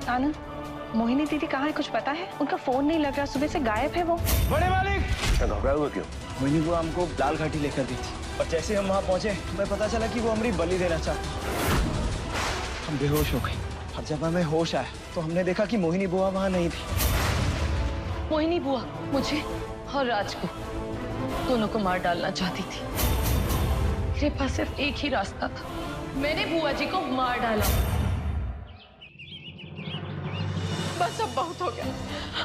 आनंद, मोहिनी दीदी कहाँ है, कुछ पता है? उनका फोन नहीं लग रहा, सुबह से गायब है वो। बड़े मालिक, क्या घबराए हुए क्यों? मोहिनी को हमको लाल घाटी लेकर दी थी और जैसे हम वहाँ पहुंचे हमें पता चला कि वो हमारी बलि देना चाहती। हम बेहोश हो गए और जब हमें होश आया तो हमने देखा कि मोहिनी बुआ वहाँ नहीं थी। मोहिनी बुआ मुझे और राज को, दोनों को मार डालना चाहती थी। मेरे पास सिर्फ एक ही रास्ता था, मैंने बुआ जी को मार डाला। बस अब बहुत हो गया।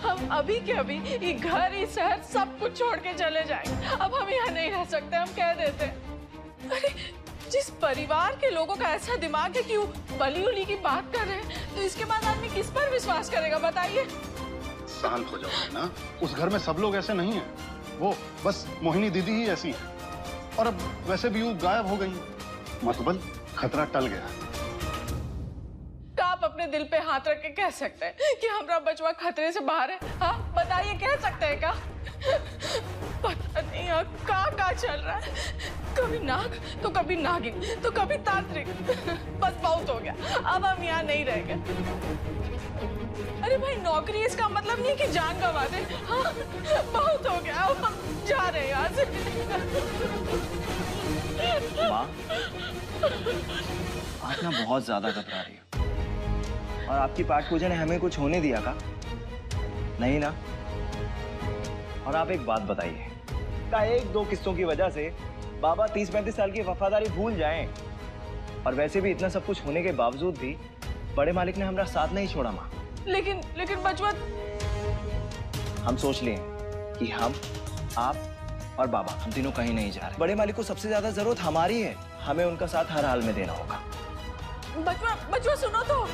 हम अभी के अभी ये घर, ये शहर सब कुछ छोड़ के चले जाएं। अब हम यहाँ नहीं रह सकते, हम कह देते। अरे जिस परिवार के लोगों का ऐसा दिमाग है कि वो बली उली की बात कर रहे हैं, तो इसके बाद आदमी किस पर विश्वास करेगा बताइए? शांत हो जाओ ना, उस घर में सब लोग ऐसे नहीं हैं। वो बस मोहिनी दीदी ही ऐसी है और अब वैसे भी वो गायब हो गई। मतबल खतरा टल गया। आप अपने दिल पे हाथ रख के कह सकते हैं कि हमारा बचवा खतरे से बाहर है? हाँ बताइए, कह सकते हैं क्या? पता नहीं यार का चल रहा है, कभी नाग तो कभी नागिन तो कभी तांत्रिक। बस बहुत हो गया, अब हम यहाँ नहीं रहेंगे। अरे भाई नौकरी इसका मतलब नहीं कि जान गंवा दे। हाँ बहुत हो गया, अब हम जा रहे हैं यहाँ से। माँ, आप ना बहुत ज्यादा घबरा रही हो और आपकी पाठ पूजा ने हमें कुछ होने दिया का? नहीं ना? और आप एक बात बताइए, क्या एक दो किस्सों की वजह से बाबा 30-35 साल की वफादारी भूल जाएं? और वैसे भी इतना सब कुछ होने के बावजूद भी बड़े मालिक ने हमारा साथ नहीं छोड़ा माँ। लेकिन बचवा, हम सोच लिए कि हम, आप और बाबा, हम तीनों कहीं नहीं जा रहे। बड़े मालिक को सबसे ज्यादा जरूरत हमारी है, हमें उनका साथ हर हाल में देना होगा। बचवा सुनो तो।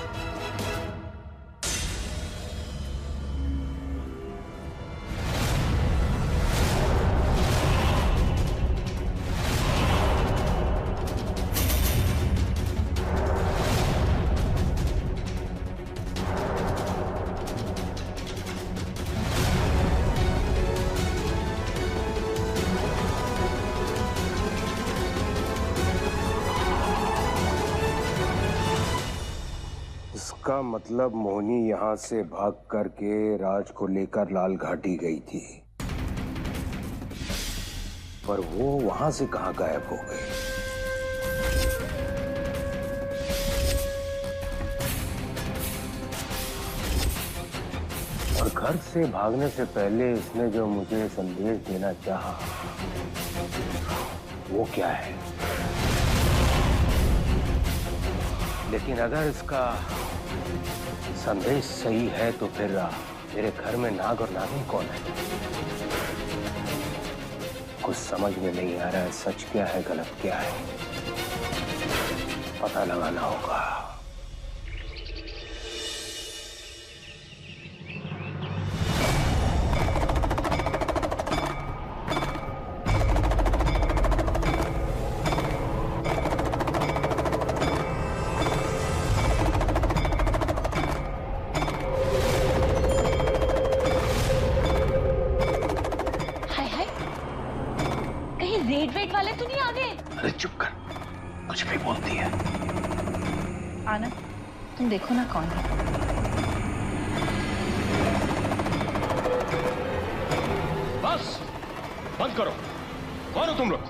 इसका मतलब मोहिनी यहाँ से भाग करके राज को लेकर लाल घाटी गई थी, पर वो वहां से कहाँ गायब हो गई? और घर से भागने से पहले इसने जो मुझे संदेश देना चाहा, वो क्या है? लेकिन अगर इसका संदेश सही है तो फिर मेरे घर में नाग और नागिन कौन है? कुछ समझ में नहीं आ रहा है, सच क्या है गलत क्या है, पता लगाना होगा। रेड वेड वाले तो नहीं आ गए? अरे चुप कर, कुछ भी बोलती है। आनंद, तुम देखो ना कौन है। बस बंद करो, कौन हो तुम लोग?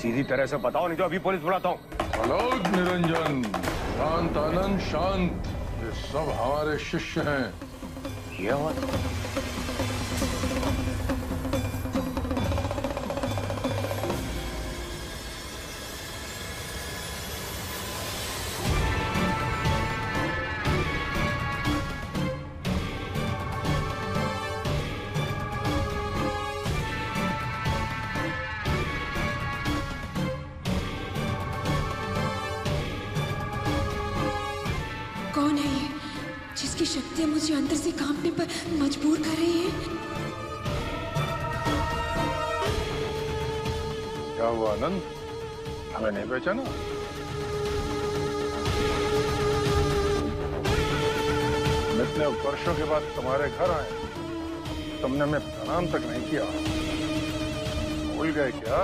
सीधी तरह से बताओ, नहीं तो अभी पुलिस बुलाता हूँ। अलोक निरंजन, शांत आनंद शांत, ये सब हमारे शिष्य हैं। ये हुआ कौन है ये जिसकी शक्तियां मुझे अंदर से कांपने पर मजबूर कर रही है? क्या हुआ आनंद, हमें नहीं पहचाना? इतने वर्षों के बाद तुम्हारे घर आए, तुमने हमें प्रणाम तक नहीं किया। भूल गए क्या?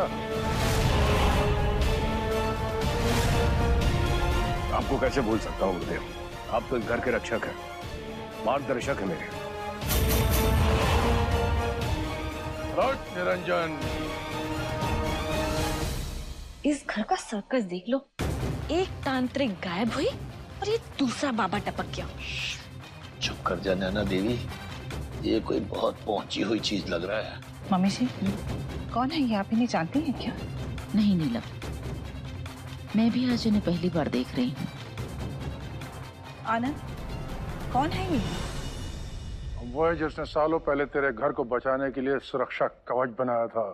आपको कैसे भूल सकता हूँ गुरुदेव? आप तो इस घर के रक्षक हैं, मार्गदर्शक है मेरे। निरंजन, इस घर का सर्कस देख लो। एक तांत्रिक गायब हुई और ये दूसरा बाबा टपक गया। चुप कर जा नैना देवी, ये कोई बहुत पहुंची हुई चीज लग रहा है। मम्मी जी, कौन है ये? आप इन्हें जानती हैं क्या? नहीं नीलम, मैं भी आज इन्हें पहली बार देख रही हूँ। आनंद, कौन है ये? वो है जिसने सालों पहले तेरे घर को बचाने के लिए सुरक्षा कवच बनाया था।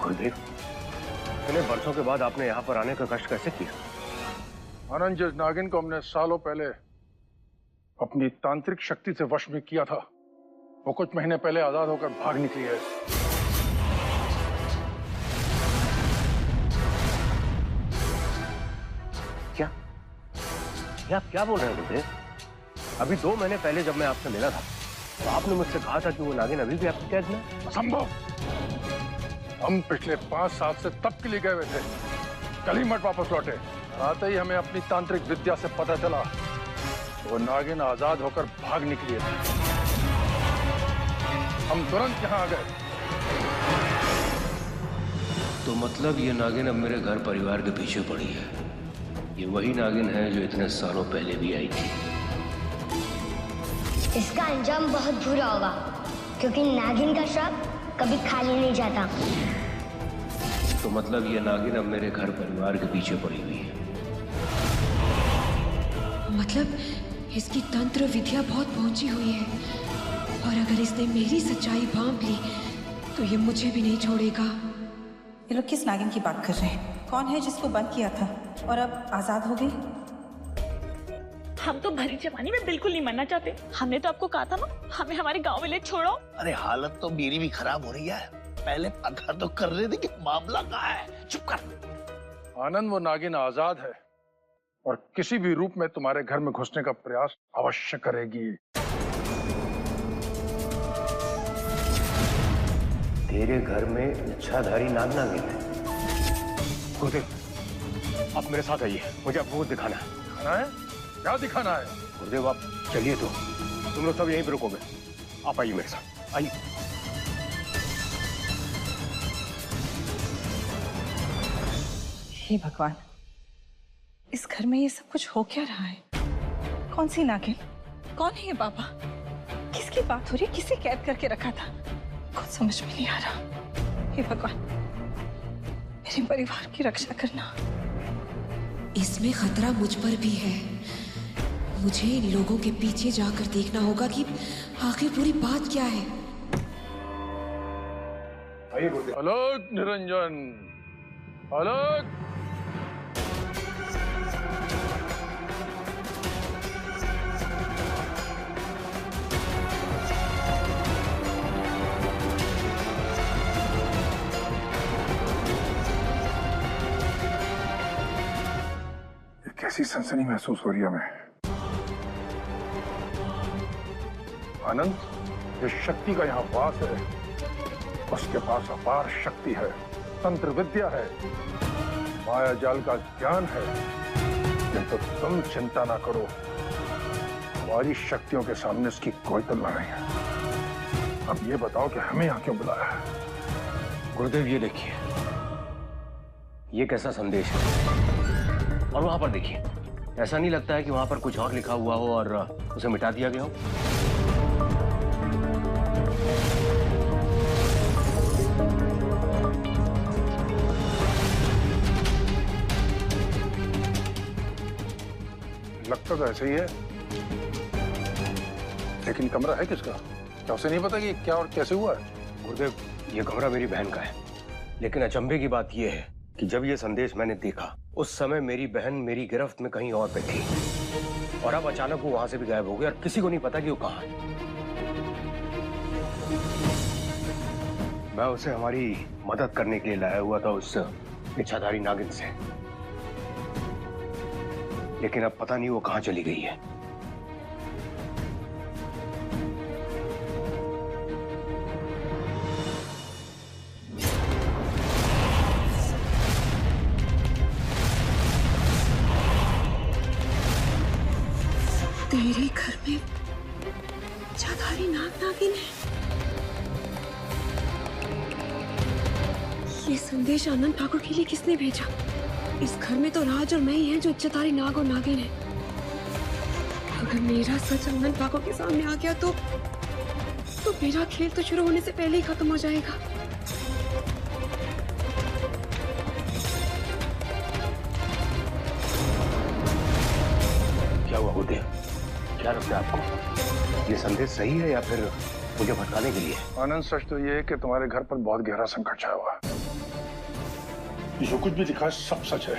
गुरुदेव, इतने वर्षों के बाद आपने यहाँ पर आने का कष्ट कैसे किया? आनंद, जिस नागिन को हमने सालों पहले अपनी तांत्रिक शक्ति से वश में किया था, वो कुछ महीने पहले आजाद होकर भाग निकली है। क्या? ये आप क्या बोल रहे हैं गुरुदेव? अभी 2 महीने पहले जब मैं आपसे मिला था तो आपने मुझसे कहा था कि वो नागिन अभी भी आपकी कैद में है। असंभव! हम पिछले 5 साल से तब के लिए गए हुए थे, कल ही मठ वापस लौटे। आते ही हमें अपनी तांत्रिक विद्या से पता चला वो नागिन आजाद होकर भाग निकली है। हम तुरंत यहाँ आ गए। तो मतलब ये नागिन अब मेरे घर परिवार के पीछे पड़ी है। ये वही नागिन है जो इतने सालों पहले भी आई थी। इसका अंजाम बहुत बुरा होगा, क्योंकि नागिन का श्राप कभी खाली नहीं जाता। तो मतलब ये नागिन अब मेरे घर परिवार के पीछे पड़ी हुई है। मतलब इसकी तंत्र विद्या बहुत पहुंची हुई है, और अगर इसने मेरी सच्चाई भांप ली तो ये मुझे भी नहीं छोड़ेगा। ये लोग किस नागिन की बात कर रहे हैं? कौन है जिसको बंद किया था और अब आजाद हो गई? हम तो भरी जवानी में बिल्कुल नहीं मरना चाहते। हमने तो आपको कहा था ना, हमें हमारे गांव में ले छोड़ो। अरे हालत तो मेरी भी खराब हो रही है, पहले पता तो कर रहे थे कि मामला कहाँ है। चुप कर। आनंद, वो नागिन आजाद है और किसी भी रूप में तुम्हारे घर में घुसने का प्रयास अवश्य करेगी। तेरे घर में इच्छाधारी नाग नागिन है? गुरुदेव, आप मेरे साथ आइए, मुझे आपको कुछ दिखाना है। दिखाना है? क्या दिखाना है? गुरुदेव आप चलिए, तो तुम लोग सब यहीं पे रुकोगे। आप आइए मेरे साथ, आइए। हे भगवान, इस घर में ये सब कुछ हो क्या रहा है? कौन सी नागिन? कौन है ये बाबा? किसकी बात हो रही है? किसे कैद करके रखा था? कुछ समझ में नहीं आ रहा। हे भगवान, मेरे परिवार की रक्षा करना। इसमें खतरा मुझ पर भी है। मुझे इन लोगों के पीछे जाकर देखना होगा कि आखिर पूरी बात क्या है। अलग निरंजन, अलग। कैसी सनसनी महसूस हो रही है हमें। आनंद, जिस शक्ति का यहाँ वास है उसके पास अपार शक्ति है, तंत्र विद्या है, माया जाल का ज्ञान है। किंतु तुम चिंता ना करो, हमारी शक्तियों के सामने उसकी कोई तुलना नहीं है। अब ये बताओ कि हमें यहाँ क्यों बुलाया है? गुरुदेव ये देखिए, ये कैसा संदेश है। और वहां पर देखिए, ऐसा नहीं लगता है कि वहां पर कुछ और लिखा हुआ हो और उसे मिटा दिया गया हो? लगता तो ऐसे ही है, लेकिन कमरा है किसका? क्या उसे नहीं पता कि क्या और कैसे हुआ है? गुरुदेव, ये कमरा मेरी बहन का है, लेकिन अचंभे की बात यह है कि जब ये संदेश मैंने देखा उस समय मेरी बहन मेरी गिरफ्त में कहीं और पे थी और अब अचानक वो वहां से भी गायब हो गई और किसी को नहीं पता कि वो कहाँ है। मैं उसे हमारी मदद करने के लिए लाया हुआ था उस इच्छाधारी नागिन से, लेकिन अब पता नहीं वो कहाँ चली गई है। तेरे घर में इच्छाधारी नागिन है। ये संदेश आनंद ठाकुर के लिए किसने भेजा? इस घर में तो राज और मैं ही हैं जो इच्छाधारी नाग और नागिन है। अगर मेरा सच आनंद ठाकुर के सामने आ गया तो मेरा खेल तो शुरू होने से पहले ही खत्म हो जाएगा। क्या हुआ गुरुदेव? क्या रखना आपको? ये संदेश सही है या फिर मुझे भटकाने के लिए? आनंद, सच तो ये है कि तुम्हारे घर पर बहुत गहरा संकट छाया हुआ है। जो कुछ भी दिखा है सब सच है।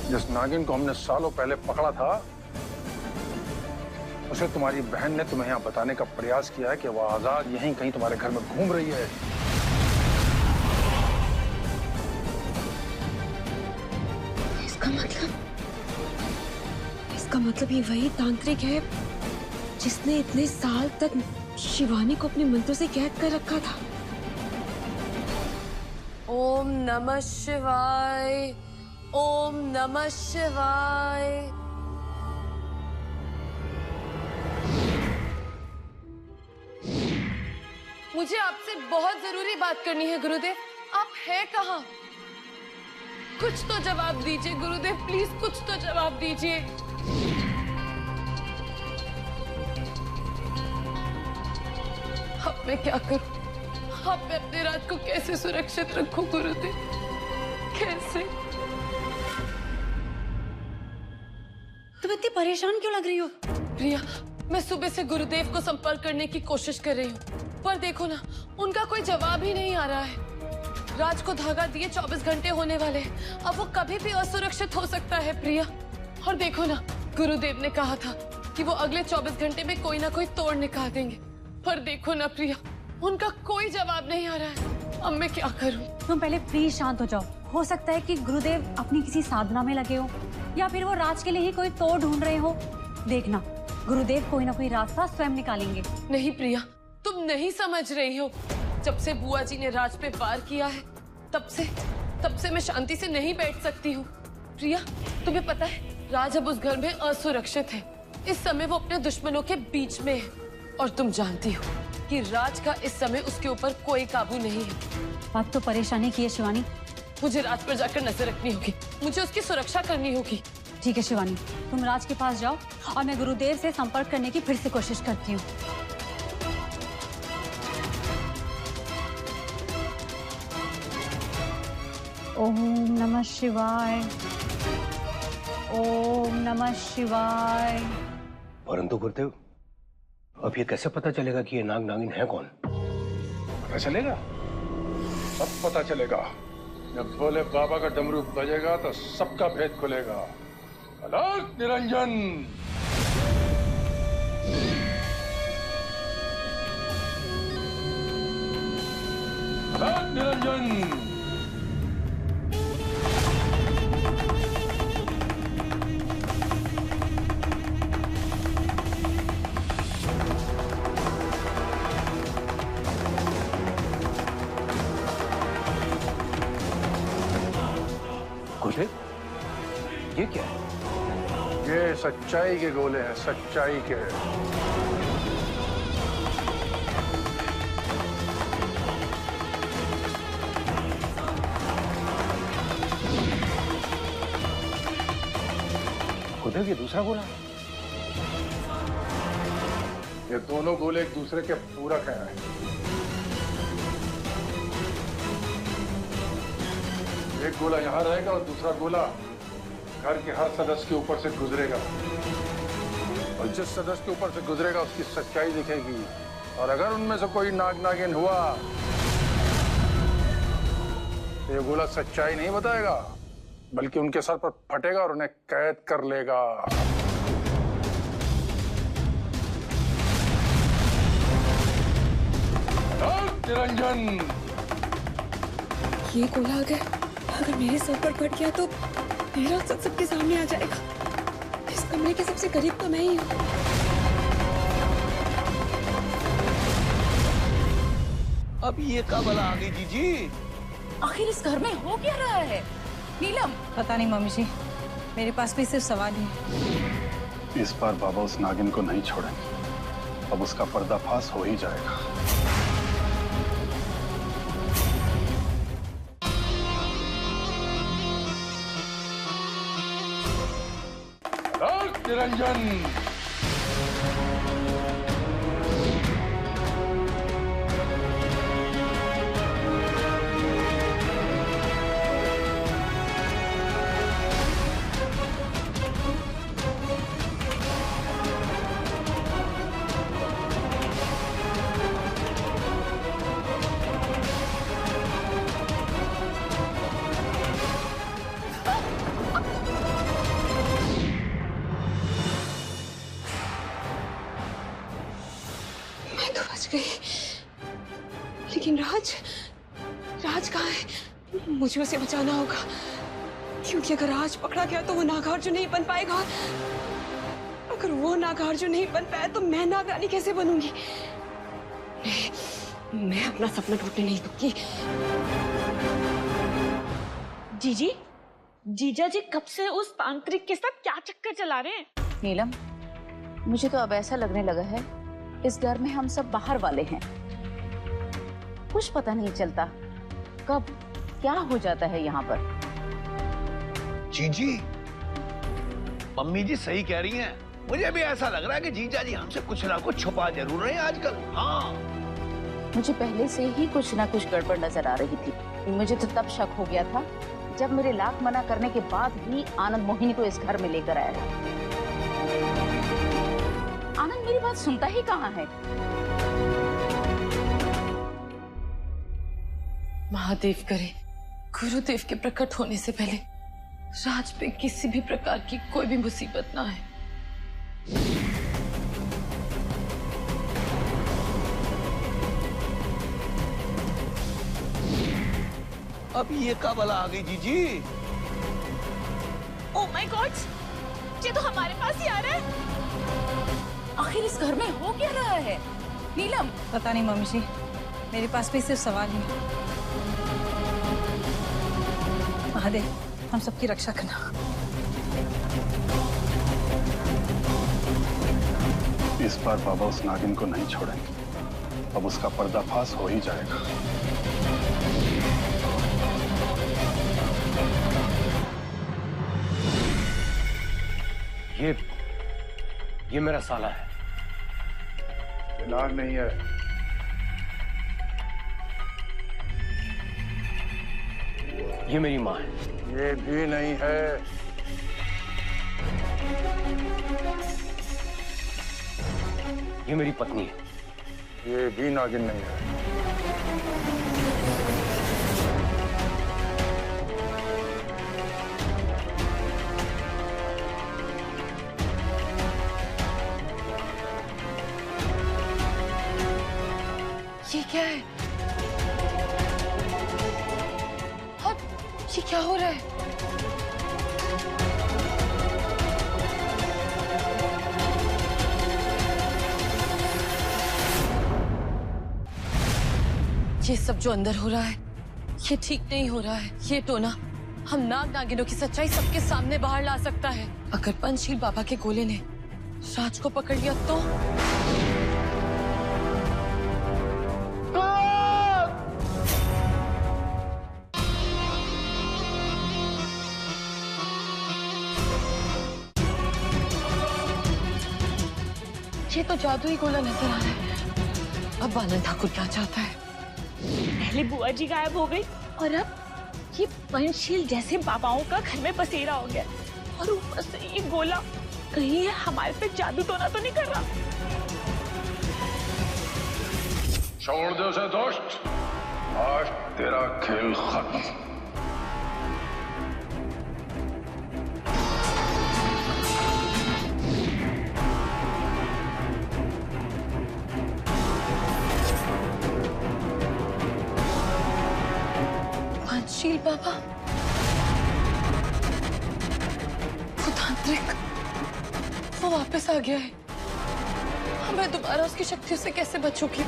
जिस नागिन को हमने सालों पहले पकड़ा था उसे तुम्हारी बहन ने तुम्हें यहाँ बताने का प्रयास किया है कि वह आजाद यहीं कहीं तुम्हारे घर में घूम रही है। इसका मतलब ये वही तांत्रिक है जिसने इतने साल तक शिवानी को अपने मंत्रों से कैद कर रखा था। ओम नमः शिवाय, ओम नमः शिवाय। मुझे आपसे बहुत जरूरी बात करनी है गुरुदेव। आप हैं कहाँ? कुछ तो जवाब दीजिए गुरुदेव, प्लीज कुछ तो जवाब दीजिए। अब मैं क्या करूं? अब मैं अपने राज को कैसे सुरक्षित रखूं गुरुदेव? कैसे? तुम इतनी परेशान क्यों लग रही हो? प्रिया, मैं सुबह से गुरुदेव को संपर्क करने की कोशिश कर रही हूँ, पर देखो ना, उनका कोई जवाब ही नहीं आ रहा है। राज को धागा दिए 24 घंटे होने वाले हैं, अब वो कभी भी असुरक्षित हो सकता है प्रिया। और देखो ना, गुरुदेव ने कहा था कि वो अगले 24 घंटे में कोई ना कोई तोड़ निकाल देंगे, पर देखो ना प्रिया, उनका कोई जवाब नहीं आ रहा है। अब मैं क्या करूं? तुम पहले प्लीज शांत हो जाओ। हो सकता है कि गुरुदेव अपनी किसी साधना में लगे हो या फिर वो राज के लिए ही कोई तोड़ ढूंढ रहे हो। देखना, गुरुदेव कोई ना कोई रास्ता स्वयं निकालेंगे। नहीं प्रिया, तुम नहीं समझ रही हो। जब से बुआ जी ने राज पे वार किया है तब से मैं शांति से नहीं बैठ सकती हूँ। प्रिया, तुम्हें पता है राज अब उस घर में असुरक्षित है। इस समय वो अपने दुश्मनों के बीच में है और तुम जानती हो कि राज का इस समय उसके ऊपर कोई काबू नहीं है। अब तो परेशानी की है शिवानी। मुझे राज पर जाकर नजर रखनी होगी, मुझे उसकी सुरक्षा करनी होगी। ठीक है शिवानी, तुम राज के पास जाओ और मैं गुरुदेव से संपर्क करने की फिर से कोशिश करती हूँ। ओम नमः शिवाय, ओम नमः शिवाय। परंतु गुरुदेव, अब ये कैसे पता चलेगा कि ये नाग नागिन है कौन? पता चलेगा, सब पता चलेगा। जब भोले बाबा का डमरू बजेगा तो सबका भेद खुलेगा। अलग निरंजन। अलग निरंजन। गुरुदेव, ये क्या है? ये सच्चाई के गोले हैं, सच्चाई के। गुरुदेव, ये दूसरा गोला? ये दोनों गोले एक दूसरे के पूरक हैं। एक गोला यहाँ रहेगा और दूसरा गोला घर के हर सदस्य के ऊपर से गुजरेगा, और जिस सदस्य के ऊपर से गुजरेगा उसकी सच्चाई दिखेगी। और अगर उनमें से कोई नाग नागिन हुआ ये गोला सच्चाई नहीं बताएगा, बल्कि उनके सर पर फटेगा और उन्हें कैद कर लेगा। निरंजन, ये गोला अगर मेरे सर पर फट गया तो मेरा सबके सामने आ जाएगा। इस कमरे के सबसे करीब तो मैं ही हूँ। अब ये कब आ गई जीजी? आखिर इस घर में हो क्या रहा है? नीलम, पता नहीं मम्मी जी, मेरे पास भी सिर्फ सवाल ही है। इस बार बाबा उस नागिन को नहीं छोड़ेंगे। अब उसका पर्दाफाश हो ही जाएगा। निरंजन, लेकिन राज कहाँ है? मुझे उसे बचाना होगा, क्योंकि अगर राज पकड़ा गया तो वो नागार्जुन नहीं बन पाएगा। अगर वो नागार्जुन नहीं बन पाया तो मैं नागरानी कैसे बनूंगी? मैं अपना सपना टूटने नहीं दूंगी। जीजा जी कब से उस तांत्रिक के साथ क्या चक्कर चला रहे हैं? नीलम, मुझे तो अब ऐसा लगने लगा है इस घर में हम सब बाहर वाले हैं। कुछ पता नहीं चलता कब क्या हो जाता है यहाँ पर। जीजी, मम्मी जी सही कह रही हैं। मुझे भी ऐसा लग रहा है कि जीजा जी हमसे कुछ ना कुछ छुपा जरूर रहे हैं आजकल। हाँ, मुझे पहले से ही कुछ ना कुछ गड़बड़ नजर आ रही थी। मुझे तो तब शक हो गया था जब मेरे लाख मना करने के बाद भी आनंद मोहिनी को इस घर में लेकर आया। आनंद मेरी बात सुनता ही कहाँ है। महादेव करे गुरुदेव के प्रकट होने से पहले राज पे किसी भी प्रकार की कोई भी मुसीबत ना आए। अब ये कब आ गई जीजी? ओह माय गॉड, ये तो हमारे पास ही आ रहा है। आखिर इस घर में हो क्या रहा है? नीलम, पता नहीं मम्मी जी, मेरे पास भी सिर्फ सवाल ही है। महादेव, हम सबकी रक्षा करना। इस बार बाबा उस नागिन को नहीं छोड़ेंगे। अब उसका पर्दाफाश हो ही जाएगा। ये मेरा साला है। ये नाग नहीं है। ये मेरी माँ है। ये भी नहीं है। ये मेरी पत्नी है। ये भी नागिन नहीं है। ये क्या है? और ये क्या हो रहा है? ये सब जो अंदर हो रहा है ये ठीक नहीं हो रहा है। ये टोना हम नाग नागिनों की सच्चाई सबके सामने बाहर ला सकता है। अगर पंचशील बाबा के गोले ने राज को पकड़ लिया तो ये तो जादुई गोला नजर आ रहा है। अब आनंद ठाकुर क्या चाहता है? पहले बुआ जी गायब हो गई और अब ये पंचशील जैसे बाबाओं का घर में बसेरा हो गया, और ऊपर से ये गोला, कहीं ये हमारे पे जादू टोना तो नहीं कर रहा? छोड़ दो उसे दोस्त, आज तेरा खेल खत्म। पंचशील बाबा, वो तांत्रिक, वो वापस आ गया है। मैं दोबारा उसकी शक्तियों से कैसे बचूंगी?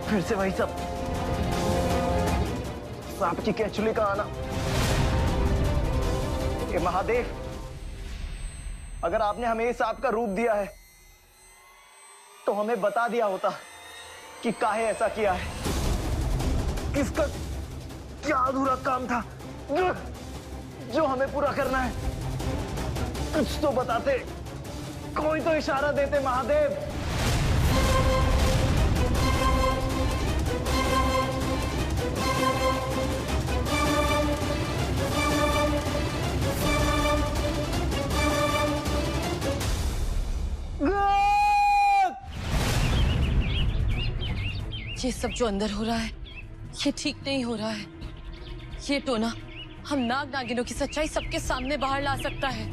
फिर से वही सब, सांप की केचुली का आना। ये महादेव, अगर आपने हमें इस सांप का रूप दिया है तो हमें बता दिया होता कि काहे ऐसा किया है। किसका क्या अधूरा काम था जो हमें पूरा करना है? कुछ तो बताते, कोई तो इशारा देते महादेव। ये सब जो अंदर हो रहा है, ये ठीक नहीं हो रहा है। ये टोना हम नाग नागिनों की सच्चाई सबके सामने बाहर ला सकता है।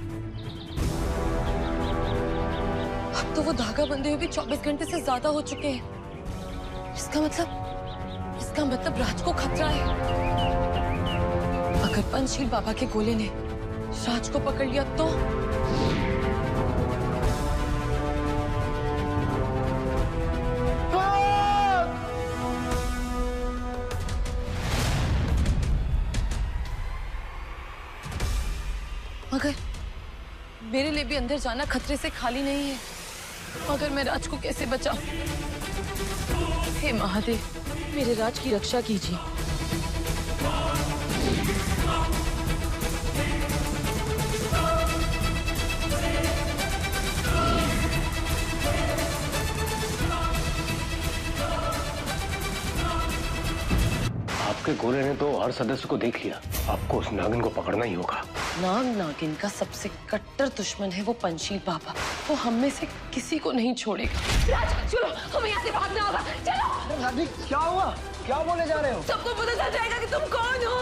अब तो वो धागा बंधे हुए भी 24 घंटे से ज्यादा हो चुके हैं। इसका मतलब राज को खतरा है। अगर पंचशील बाबा के गोले ने राज को पकड़ लिया तो मगर मेरे लिए भी अंदर जाना खतरे से खाली नहीं है। मगर मैं राज को कैसे बचाऊं? हे महादेव, मेरे राज की रक्षा कीजिए। आपके गोले ने तो हर सदस्य को देख लिया। आपको उस नागिन को पकड़ना ही होगा। नाग नागिन का सबसे कट्टर दुश्मन है वो पंचशील बाबा। वो हम में से किसी को नहीं छोड़ेगा। राज, चलो, हमें यहाँ से भागना होगा। चलो। क्या हुआ? क्या बोले जा रहे हो? सबको पता चल जाएगा कि तुम कौन हो।